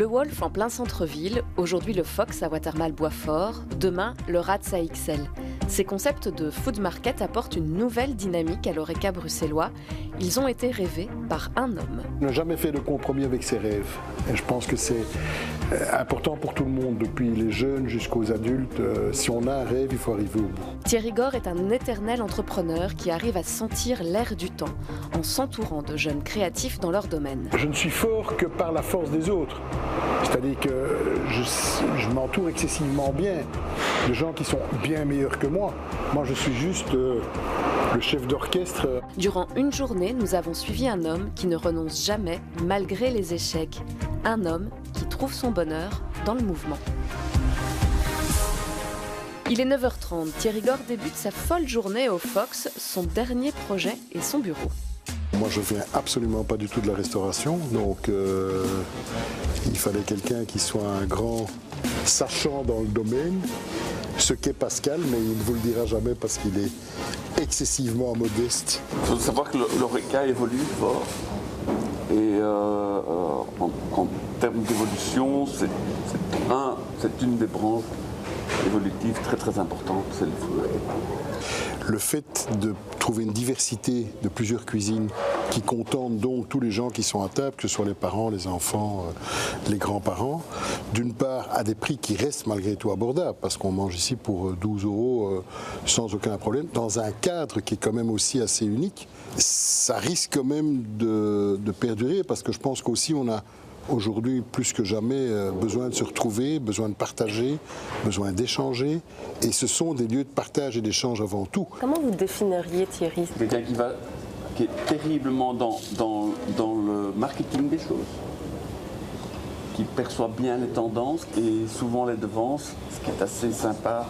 Le Wolf en plein centre-ville, aujourd'hui le Fox à Watermael-Boisfort, demain le Rats à XL. Ces concepts de food market apportent une nouvelle dynamique à l'Horeca bruxellois. Ils ont été rêvés par un homme. On n'a jamais fait de compromis avec ses rêves. Et je pense que c'est important pour tout le monde, depuis les jeunes jusqu'aux adultes. Si on a un rêve, il faut arriver au bout. Thierry Gore est un éternel entrepreneur qui arrive à sentir l'air du temps en s'entourant de jeunes créatifs dans leur domaine. Je ne suis fort que par la force des autres. C'est-à-dire que je m'entoure excessivement bien de gens qui sont bien meilleurs que moi. Moi, je suis juste le chef d'orchestre. Durant une journée, nous avons suivi un homme qui ne renonce jamais malgré les échecs. Un homme qui trouve son bonheur dans le mouvement. Il est 9h30. Thierry Gore débute sa folle journée au Fox. Son dernier projet est son bureau. Moi, je viens absolument pas du tout de la restauration, donc il fallait quelqu'un qui soit un grand sachant dans le domaine, ce qu'est Pascal, mais il ne vous le dira jamais parce qu'il est excessivement modeste. Il faut savoir que l'Horeca évolue fort, et en termes d'évolution, c'est une des branches évolutives très très importantes, c'est le food. Le fait de trouver une diversité de plusieurs cuisines qui contentent donc tous les gens qui sont à table, que ce soit les parents, les enfants, les grands-parents, d'une part à des prix qui restent malgré tout abordables, parce qu'on mange ici pour 12 € sans aucun problème, dans un cadre qui est quand même aussi assez unique, ça risque quand même de perdurer, parce que je pense qu'aussi on a aujourd'hui, plus que jamais, besoin de se retrouver, besoin de partager, besoin d'échanger. Et ce sont des lieux de partage et d'échange avant tout. Comment vous définiriez Thierry ? Quelqu'un qui est terriblement dans le marketing des choses, qui perçoit bien les tendances et souvent les devance, ce qui est assez sympa.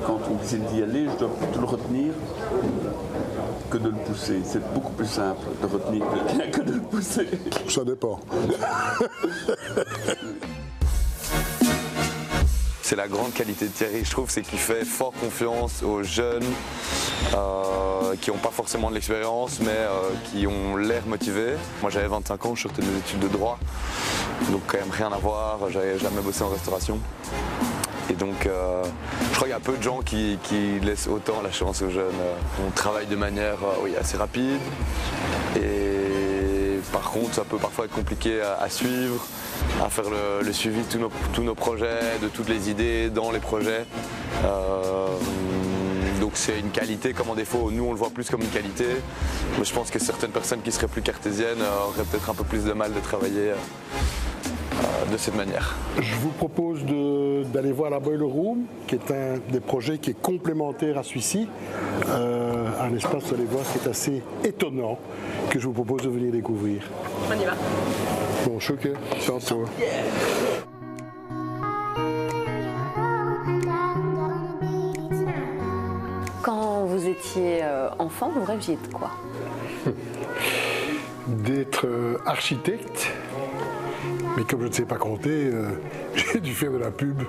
Quand on décide d'y aller, je dois plutôt le retenir que de le pousser. C'est beaucoup plus simple de retenir quelqu'un que de le pousser. Ça dépend. C'est la grande qualité de Thierry, je trouve, c'est qu'il fait fort confiance aux jeunes qui n'ont pas forcément de l'expérience, mais qui ont l'air motivés. Moi, j'avais 25 ans, je sortais de mes études de droit, donc quand même rien à voir, j'avais jamais bossé en restauration. Et donc, je crois qu'il y a peu de gens qui laissent autant la chance aux jeunes. On travaille de manière assez rapide et par contre, ça peut parfois être compliqué à suivre, à faire le suivi de tous nos projets, de toutes les idées dans les projets. Donc c'est une qualité comme un défaut. Nous, on le voit plus comme une qualité. Mais je pense que certaines personnes qui seraient plus cartésiennes auraient peut-être un peu plus de mal de travailler de cette manière. Je vous propose d'aller voir la Boiler Room, qui est un des projets qui est complémentaire à celui-ci. Un espace, vous allez voir, qui est assez étonnant, que je vous propose de venir découvrir. On y va. Bon, choqué, tantôt. Quand vous étiez enfant, vous rêviez de quoi ? D'être architecte. Mais comme je ne sais pas compter, j'ai dû faire de la pub.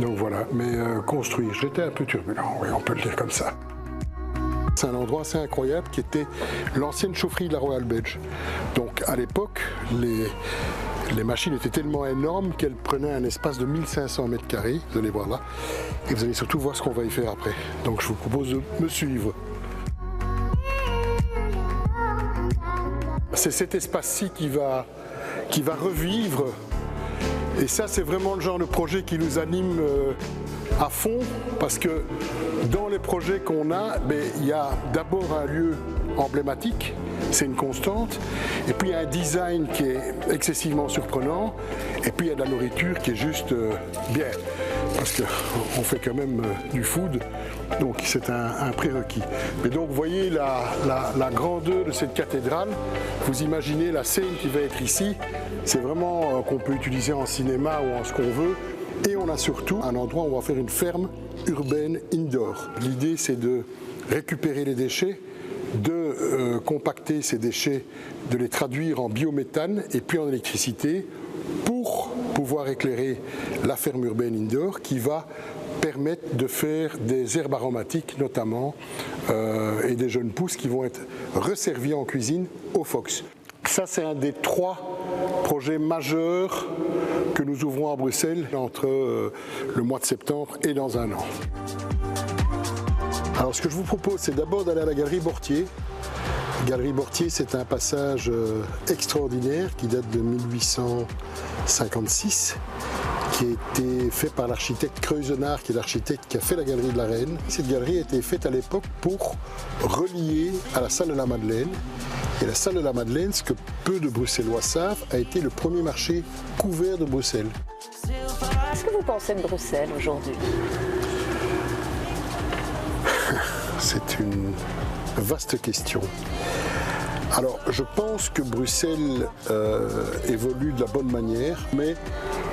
Donc voilà, mais construire. J'étais un peu turbulent, oui, on peut le dire comme ça. C'est un endroit assez incroyable qui était l'ancienne chaufferie de la Royal Belge. Donc à l'époque, les machines étaient tellement énormes qu'elles prenaient un espace de 1500 mètres carrés, vous allez voir là. Et vous allez surtout voir ce qu'on va y faire après. Donc je vous propose de me suivre. C'est cet espace-ci qui va revivre. Et ça, c'est vraiment le genre de projet qui nous anime à fond, parce que dans les projets qu'on a, il y a d'abord un lieu emblématique, c'est une constante, et puis il y a un design qui est excessivement surprenant, et puis il y a de la nourriture qui est juste bien, parce qu'on fait quand même du food, donc c'est un prérequis. Mais donc vous voyez la grandeur de cette cathédrale, vous imaginez la scène qui va être ici, c'est vraiment qu'on peut utiliser en cinéma ou en ce qu'on veut. Et on a surtout un endroit où on va faire une ferme urbaine indoor. L'idée, c'est de récupérer les déchets, de compacter ces déchets, de les traduire en biométhane et puis en électricité pour pouvoir éclairer la ferme urbaine indoor qui va permettre de faire des herbes aromatiques notamment et des jeunes pousses qui vont être resservies en cuisine au Fox. Ça, c'est un des 3 projet majeur que nous ouvrons à Bruxelles entre le mois de septembre et dans un an. Alors ce que je vous propose, c'est d'abord d'aller à la galerie Bortier. La galerie Bortier, c'est un passage extraordinaire qui date de 1856, qui a été fait par l'architecte Creuzenard, qui est l'architecte qui a fait la galerie de la Reine. Cette galerie a été faite à l'époque pour relier à la salle de la Madeleine. Et la salle de la Madeleine, ce que peu de Bruxellois savent, a été le premier marché couvert de Bruxelles. Qu'est-ce que vous pensez de Bruxelles aujourd'hui? C'est une vaste question. Alors, je pense que Bruxelles évolue de la bonne manière, mais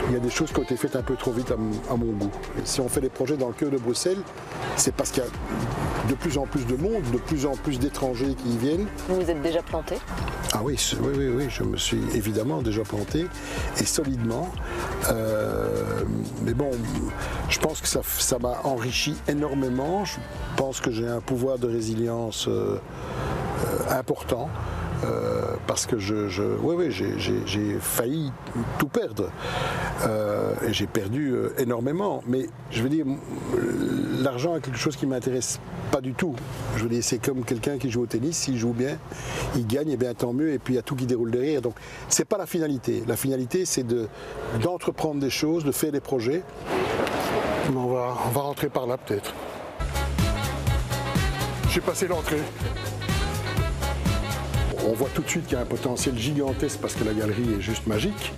il y a des choses qui ont été faites un peu trop vite à mon goût. Et si on fait des projets dans le cœur de Bruxelles, c'est parce qu'il y a de plus en plus de monde, de plus en plus d'étrangers qui y viennent. Vous vous êtes déjà planté? Ah oui, je me suis évidemment déjà planté, et solidement. Mais bon, je pense que ça m'a enrichi énormément. Je pense que j'ai un pouvoir de résilience important. Parce que j'ai failli tout perdre et j'ai perdu énormément. Mais je veux dire, l'argent est quelque chose qui m'intéresse pas du tout. Je veux dire, c'est comme quelqu'un qui joue au tennis, s'il joue bien, il gagne, et bien tant mieux, et puis il y a tout qui déroule derrière. Donc c'est pas la finalité. La finalité, c'est d'entreprendre des choses, de faire des projets. On va rentrer par là peut-être. J'ai passé l'entrée. On voit tout de suite qu'il y a un potentiel gigantesque parce que la galerie est juste magique.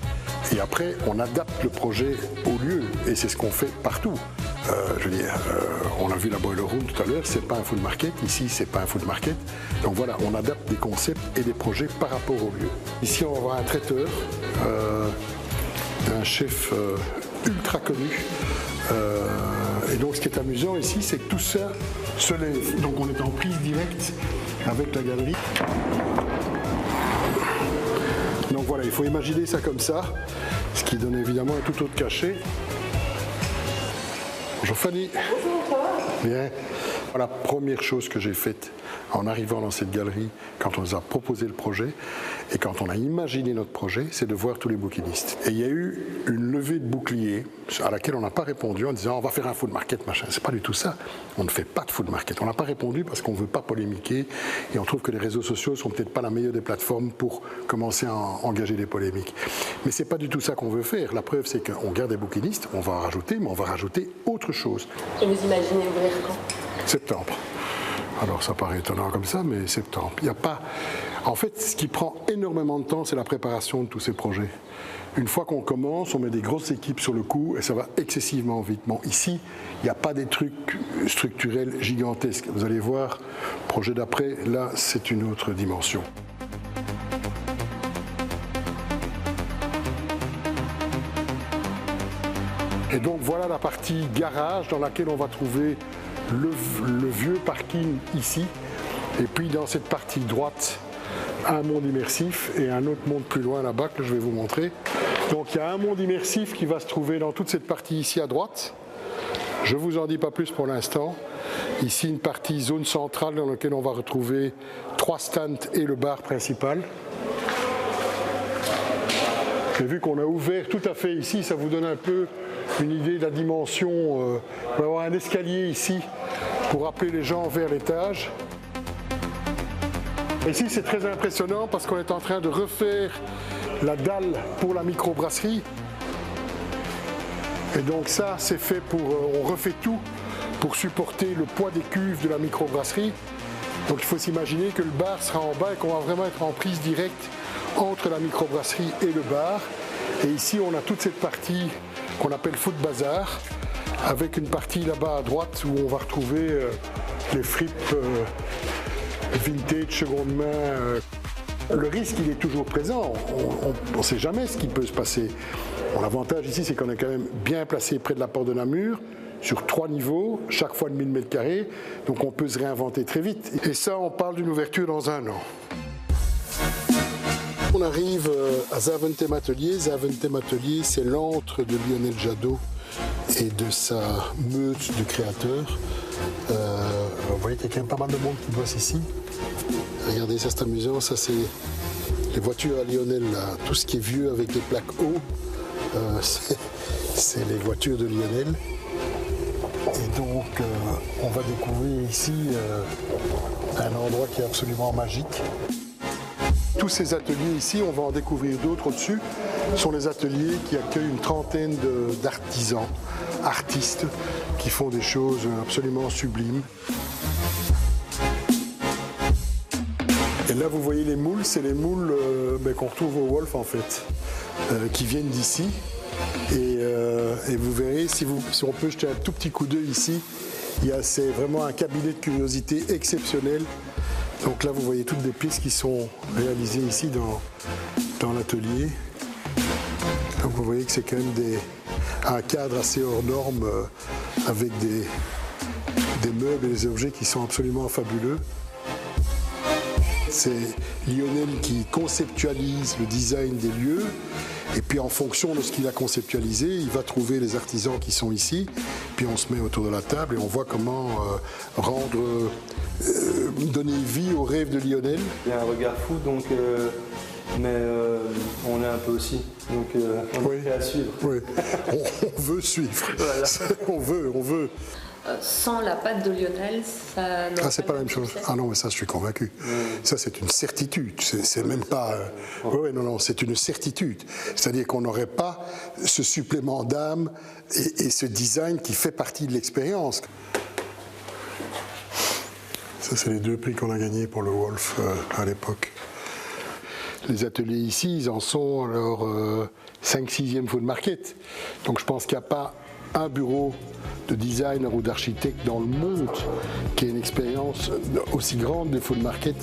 Et après, on adapte le projet au lieu. Et c'est ce qu'on fait partout. Je veux dire, on a vu la Boiler Room tout à l'heure, c'est pas un food market. Ici, c'est pas un food market. Donc voilà, on adapte des concepts et des projets par rapport au lieu. Ici, on va voir un traiteur, un chef ultra connu. Et donc, ce qui est amusant ici, c'est que tout ça se lève. Donc, on est en prise directe avec la galerie. Donc voilà, il faut imaginer ça comme ça, ce qui donne évidemment un tout autre cachet. Bonjour Fanny. Bonjour. Bien. Voilà, première chose que j'ai faite en arrivant dans cette galerie, quand on nous a proposé le projet et quand on a imaginé notre projet, c'est de voir tous les bouquinistes. Et il y a eu une levée de bouclier à laquelle on n'a pas répondu en disant on va faire un food market, machin. C'est pas du tout ça. On ne fait pas de food market. On n'a pas répondu parce qu'on ne veut pas polémiquer et on trouve que les réseaux sociaux sont peut-être pas la meilleure des plateformes pour commencer à engager des polémiques. Mais c'est pas du tout ça qu'on veut faire. La preuve, c'est qu'on garde des bouquinistes, on va en rajouter, mais on va rajouter autre chose. Et vous imaginez ouvrir quand? Septembre. Alors ça paraît étonnant comme ça, mais septembre. Il n'y a pas... En fait, ce qui prend énormément de temps, c'est la préparation de tous ces projets. Une fois qu'on commence, on met des grosses équipes sur le coup et ça va excessivement vite. Bon, ici, il n'y a pas des trucs structurels gigantesques. Vous allez voir, projet d'après, là, c'est une autre dimension. Et donc voilà la partie garage dans laquelle on va trouver le vieux parking ici. Et puis dans cette partie droite, un monde immersif et un autre monde plus loin là-bas que je vais vous montrer. Donc il y a un monde immersif qui va se trouver dans toute cette partie ici à droite. Je ne vous en dis pas plus pour l'instant. Ici une partie zone centrale dans laquelle on va retrouver 3 stands et le bar principal. Et vu qu'on a ouvert tout à fait ici, ça vous donne un peu une idée de la dimension. On va avoir un escalier ici pour appeler les gens vers l'étage. Ici c'est très impressionnant parce qu'on est en train de refaire la dalle pour la microbrasserie. Et donc ça c'est fait pour, on refait tout pour supporter le poids des cuves de la microbrasserie. Donc il faut s'imaginer que le bar sera en bas et qu'on va vraiment être en prise directe entre la microbrasserie et le bar. Et ici on a toute cette partie qu'on appelle Food Bazar, avec une partie là-bas à droite où on va retrouver les fripes vintage, seconde main. Le risque, il est toujours présent. On ne sait jamais ce qui peut se passer. Bon, l'avantage ici, c'est qu'on est quand même bien placé près de la porte de Namur, sur 3 niveaux, chaque fois de 1000 m², donc on peut se réinventer très vite. Et ça, on parle d'une ouverture dans 1 an. On arrive à Zaventem Atelier. Zaventem Atelier, c'est l'antre de Lionel Jadot et de sa meute de créateurs. Vous voyez qu'il y a quand même pas mal de monde qui bosse ici. Regardez, ça c'est amusant, ça c'est Les voitures à Lionel, là, tout ce qui est vieux avec des plaques O, c'est les voitures de Lionel. Et donc, on va découvrir ici un endroit qui est absolument magique. Tous ces ateliers ici, on va en découvrir d'autres au-dessus, sont les ateliers qui accueillent une trentaine d'artisans, artistes, qui font des choses absolument sublimes. Et là, vous voyez les moules, c'est les moules qu'on retrouve au Wolf en fait, qui viennent d'ici. Et vous verrez, si on peut jeter un tout petit coup d'œil ici, c'est vraiment un cabinet de curiosité exceptionnel. Donc là, vous voyez toutes des pièces qui sont réalisées ici dans l'atelier. Donc vous voyez que c'est quand même un cadre assez hors norme avec des meubles et des objets qui sont absolument fabuleux. C'est Lionel qui conceptualise le design des lieux et puis en fonction de ce qu'il a conceptualisé, il va trouver les artisans qui sont ici, puis on se met autour de la table et on voit comment donner vie au rêve de Lionel. Il y a un regard fou, donc, mais on est un peu aussi, donc on est prêt à suivre. Oui, on veut suivre, voilà. on veut. Sans la patte de Lionel, ça... c'est pas la même chose. Ah non, mais ça, je suis convaincu. Ça, c'est une certitude. C'est même pas... non, c'est une certitude. C'est-à-dire qu'on n'aurait pas ce supplément d'âme et ce design qui fait partie de l'expérience. Ça, c'est les 2 prix qu'on a gagnés pour le Wolf à l'époque. Les ateliers ici, ils en sont à leur 5e, 6e food market. Donc je pense qu'il n'y a pas un bureau de designer ou d'architecte dans le monde qui ait une expérience aussi grande des food market.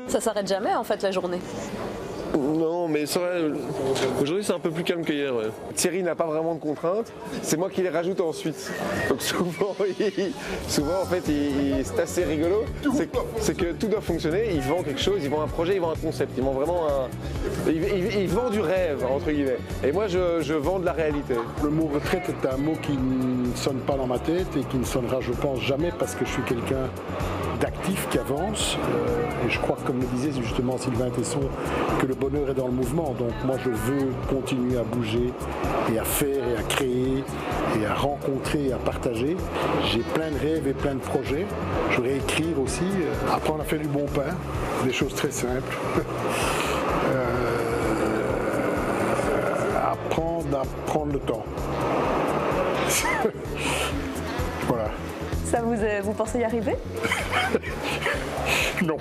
Ça s'arrête jamais en fait la journée. Non, mais aujourd'hui c'est un peu plus calme qu'hier. Ouais. Thierry n'a pas vraiment de contraintes, c'est moi qui les rajoute ensuite. Donc souvent en fait, c'est assez rigolo. C'est que tout doit fonctionner, il vend quelque chose, il vend un projet, il vend un concept, il vend vraiment il vend du rêve, entre guillemets. Et moi je vends de la réalité. Le mot retraite est un mot qui ne sonne pas dans ma tête et qui ne sonnera, je pense, jamais parce que je suis quelqu'un d'actif qui avance. Et je crois, comme le disait justement Sylvain Tesson, que le bonheur est dans le mouvement. Donc moi je veux continuer à bouger et à faire et à créer et à rencontrer et à partager. J'ai plein de rêves et plein de projets. Je voudrais écrire aussi, apprendre à faire du bon pain, des choses très simples. Apprendre à prendre le temps. Voilà. Ça vous pensez y arriver? Non.